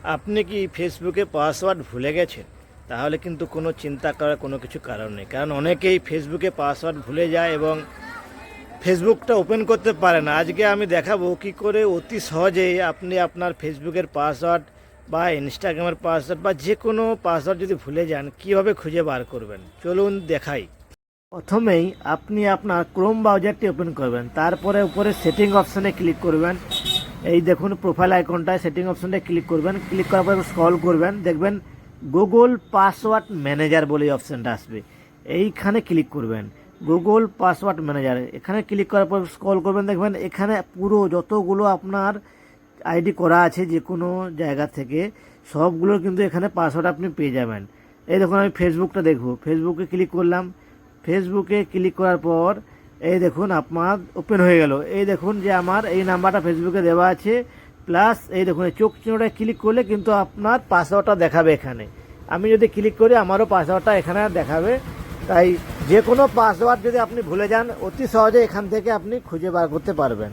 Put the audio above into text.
আপনি কি ফেসবুকে পাসওয়ার্ড ভুলে গেছেন? তাহলে কিন্তু কোনো চিন্তা করার কোনো কিছু কারণ নেই, কারণ অনেকেই ফেসবুকে পাসওয়ার্ড ভুলে যায় এবং ফেসবুকটা ওপেন করতে পারে না। আজকে আমি দেখাবো কি করে অতি সহজেই আপনি আপনার ফেসবুকের পাসওয়ার্ড বা ইনস্টাগ্রামের পাসওয়ার্ড বা যে কোনো পাসওয়ার্ড যদি ভুলে যান কীভাবে খুঁজে বার করবেন, চলুন দেখাই। প্রথমেই আপনি আপনার ক্রোম ব্রাউজারটি ওপেন করবেন, তারপরে উপরে সেটিং অপশানে ক্লিক করবেন। এই দেখুন প্রোফাইল আইকনটায় সেটিং অপশানটা ক্লিক করবেন। ক্লিক করার পর স্ক্রল করবেন, দেখবেন গুগল পাসওয়ার্ড ম্যানেজার বলে অপশানটা আসবে, এইখানে ক্লিক করবেন। গুগল পাসওয়ার্ড ম্যানেজার এখানে ক্লিক করার পর স্ক্রল করবেন, দেখবেন এখানে পুরো যতগুলো আপনার আইডি করা আছে যে কোনো জায়গা থেকে সবগুলোর কিন্তু এখানে পাসওয়ার্ড আপনি পেয়ে যাবেন। এই দেখুন আমি ফেসবুকটা দেখব, ফেসবুকে ক্লিক করলাম। ফেসবুকে ক্লিক করার পর এই দেখুন আপনার ওপেন হয়ে গেল। এই দেখুন যে আমার এই নাম্বারটা ফেসবুকে দেওয়া আছে, প্লাস এই দেখুন এই চোখ চিহ্নটা ক্লিক করলে কিন্তু আপনার পাসওয়ার্ডটা দেখাবে এখানে। আমি যদি ক্লিক করি আমারও পাসওয়ার্ডটা এখানে দেখাবে। তাই যে কোনো পাসওয়ার্ড যদি আপনি ভুলে যান অতি সহজে এখান থেকে আপনি খুঁজে বার করতে পারবেন।